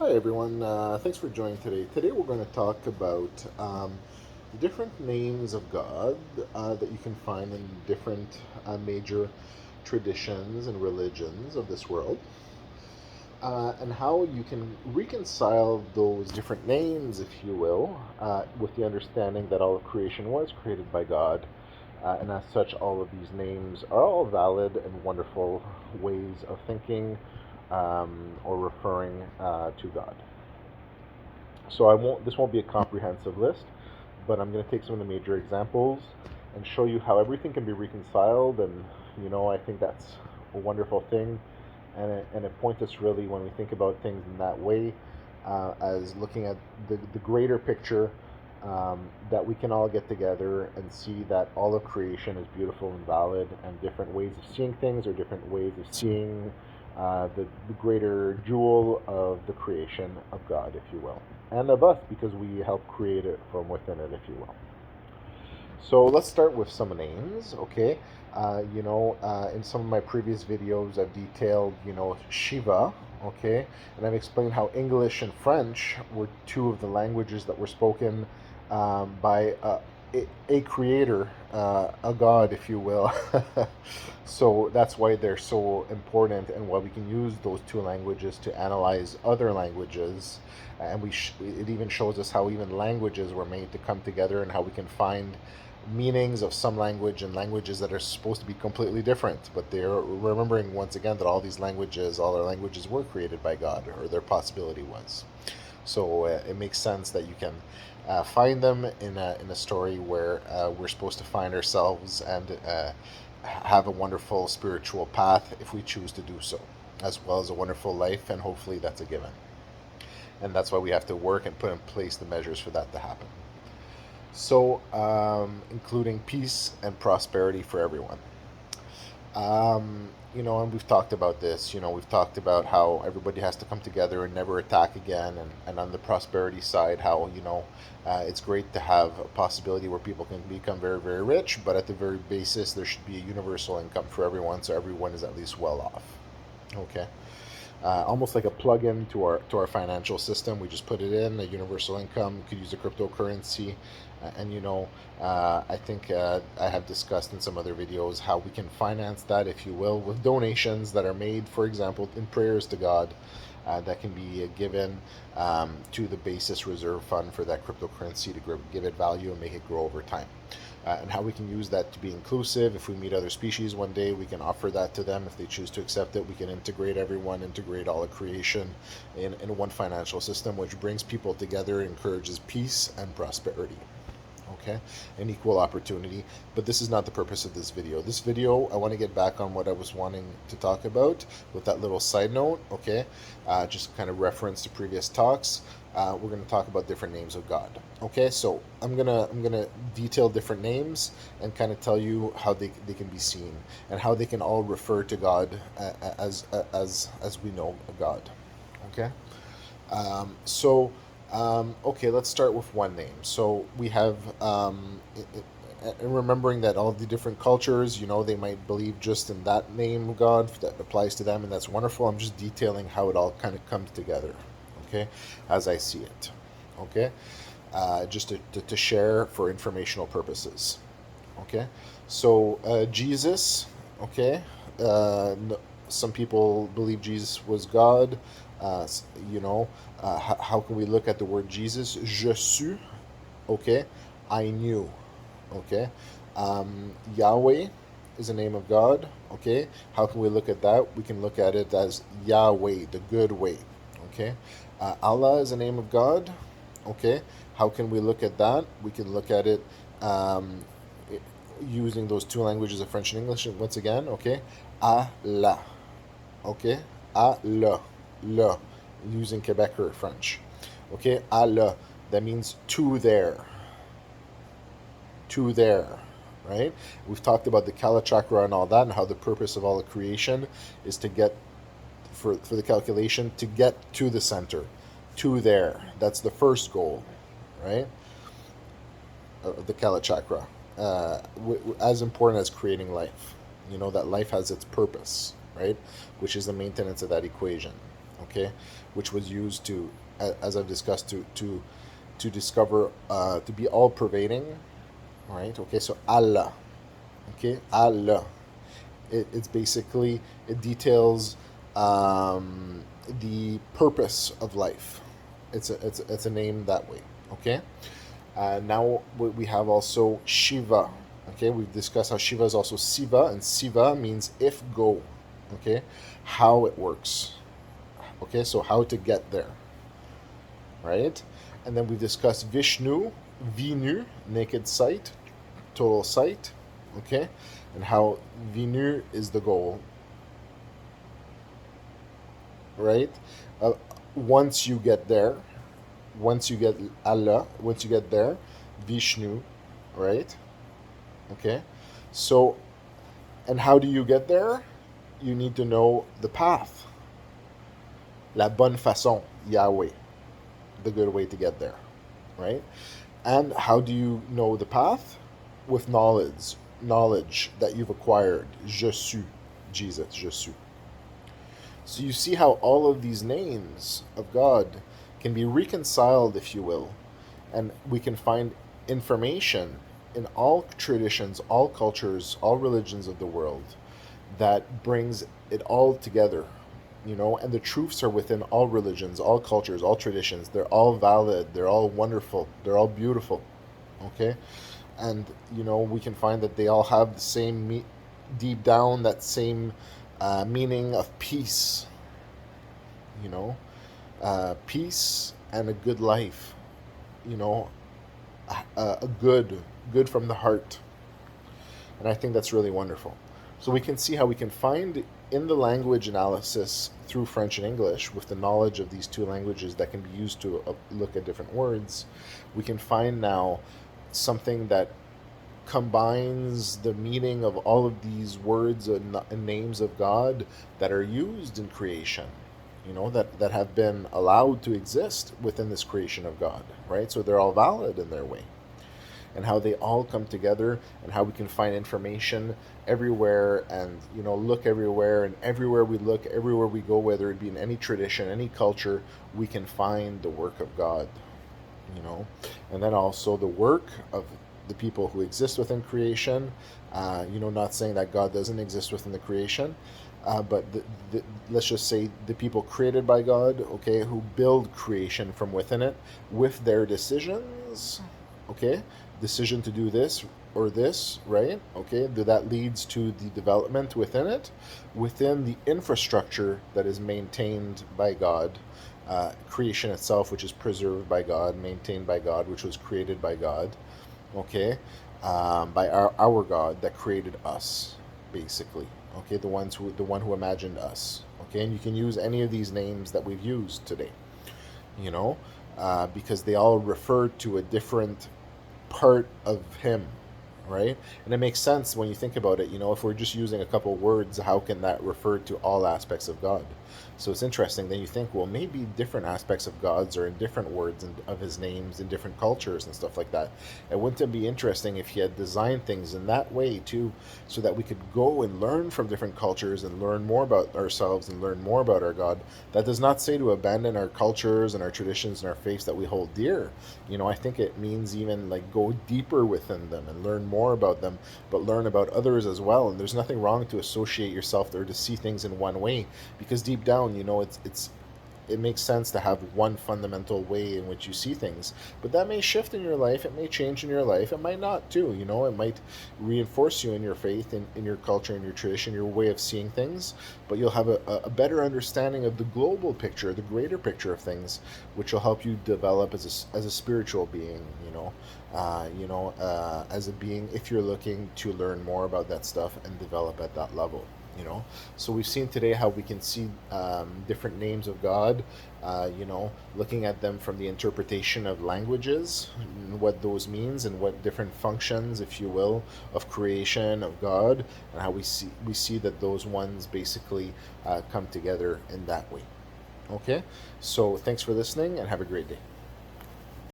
Hi everyone, thanks for joining today. Today we're going to talk about the different names of God that you can find in different major traditions and religions of this world, and how you can reconcile those different names, if you will, with the understanding that all of creation was created by God, and as such, all of these names are all valid and wonderful ways of thinking or referring to God. So I won't. This won't be a comprehensive list, but I'm going to take some of the major examples and show you how everything can be reconciled. And I think that's a wonderful thing, and it points us really when we think about things in that way, as looking at the greater picture. That we can all get together and see that all of creation is beautiful and valid, and different ways of seeing things or different ways of seeing the greater jewel of the creation of God, if you will, and of us because we help create it from within it, if you will. So let's start with some names, okay? In some of my previous videos, I've detailed, Shiva, okay? And I've explained how English and French were two of the languages that were spoken by a creator, a god, if you will. So that's why they're so important and why we can use those two languages to analyze other languages. And it even shows us how even languages were made to come together and how we can find meanings of some language and languages that are supposed to be completely different, but they're remembering once again that all our languages were created by God, or their possibility was. So it makes sense that you can find them in a story where we're supposed to find ourselves and have a wonderful spiritual path if we choose to do so, as well as a wonderful life, and hopefully that's a given. And that's why we have to work and put in place the measures for that to happen. So, including peace and prosperity for everyone. And we've talked about this. We've talked about how everybody has to come together and never attack again. And on the prosperity side, how, it's great to have a possibility where people can become very, very rich, but at the very basis, there should be a universal income for everyone so everyone is at least well off. Okay. Almost like a plug-in to our financial system. We just put it in a universal income. We could use a cryptocurrency, and I think I have discussed in some other videos how we can finance that, if you will, with donations that are made, for example, in prayers to God. That can be given to the basis reserve fund for that cryptocurrency to give it value and make it grow over time. And how we can use that to be inclusive. If we meet other species one day, we can offer that to them. If they choose to accept it, we can integrate everyone, integrate all of creation in one financial system, which brings people together, encourages peace and prosperity. Okay, and equal opportunity. But this is not the purpose of this video. This video, I want to get back on what I was wanting to talk about with that little side note. Okay, just kind of reference to previous talks. We're going to talk about different names of God. Okay, so I'm gonna detail different names and kind of tell you how they can be seen and how they can all refer to God as we know a God. Okay. Okay, let's start with one name. So we have, and remembering that all of the different cultures, they might believe just in that name of God that applies to them, and that's wonderful. I'm just detailing how it all kind of comes together, okay, as I see it, okay, just to share for informational purposes, okay. So Jesus, okay, some people believe Jesus was God. Uh, you know, how can we look at the word Jesus? Je suis, okay, I knew, okay. Yahweh is the name of God, okay. How can we look at that? We can look at it as Yahweh, the good way, okay. Allah is the name of God, okay. How can we look at that? We can look at it um, using those two languages of French and English once again, okay. Allah, okay. Allah, le, using Quebecer French, okay. Allah, that means to there, to there, right? We've talked about the Kala chakra and all that, and how the purpose of all the creation is to get for the calculation to get to the center, to there. That's the first goal, right? Of the Kala chakra, as important as creating life. That life has its purpose, right? Which is the maintenance of that equation. okay, which was used to, as I've discussed, to discover, to be all pervading, right? Okay, so Allah, okay, Allah. It's basically, it details the purpose of life. It's a name that way. Okay. Now we have also Shiva. Okay, we've discussed how Shiva is also Siva, and Siva means if go. Okay, how it works. Okay, so how to get there, right? And then we discussed Vishnu, Vinu, naked sight, total sight. Okay, and how Vinu is the goal, right? Uh, Once you get there, once you get Allah, once you get there, Vishnu, right? Okay. So, and how do you get there? You need to know the path. La bonne façon, Yahweh, the good way to get there, right? And how do you know the path? With knowledge that you've acquired. Je suis, Jesus, je suis. So you see how all of these names of God can be reconciled, if you will, and we can find information in all traditions, all cultures, all religions of the world that brings it all together, and the truths are within all religions, all cultures, all traditions. They're all valid, they're all wonderful, they're all beautiful, okay? And, we can find that they all have the same, deep down, that same meaning of peace, peace and a good life, a good from the heart. And I think that's really wonderful. So we can see how we can find in the language analysis through French and English, with the knowledge of these two languages that can be used to look at different words, we can find now something that combines the meaning of all of these words and names of God that are used in creation, that have been allowed to exist within this creation of God, right? So they're all valid in their way. And how they all come together, and how we can find information everywhere, and look everywhere, and everywhere we look, everywhere we go, whether it be in any tradition, any culture, we can find the work of God, and then also the work of the people who exist within creation. Not saying that God doesn't exist within the creation, but let's just say the people created by God, okay, who build creation from within it with their decisions, okay, decision to do this or this, right? Okay, that leads to the development within it, within the infrastructure that is maintained by God, creation itself, which is preserved by God, maintained by God, which was created by God, okay, by our God that created us, basically, okay, the one who imagined us, okay, and you can use any of these names that we've used today, because they all refer to a different part of him, right? And it makes sense when you think about it. If we're just using a couple words, how can that refer to all aspects of God? So it's interesting. Then you think, well, maybe different aspects of God's are in different words and of his names in different cultures and stuff like that. And wouldn't it be interesting if he had designed things in that way too, so that we could go and learn from different cultures and learn more about ourselves and learn more about our God? That does not say to abandon our cultures and our traditions and our faiths that we hold dear. I think it means even like go deeper within them and learn more about them, but learn about others as well. And there's nothing wrong to associate yourself or to see things in one way, because deep down, it makes sense to have one fundamental way in which you see things. But that may shift in your life, it may change in your life, it might not too. It might reinforce you in your faith, in your culture, in your tradition, your way of seeing things. But you'll have a better understanding of the global picture, the greater picture of things, which will help you develop as a spiritual being, as a being, if you're looking to learn more about that stuff and develop at that level. So we've seen today how we can see different names of God, looking at them from the interpretation of languages, what those means, and what different functions, if you will, of creation of God, and how we see that those ones basically come together in that way. Okay, so thanks for listening, and have a great day.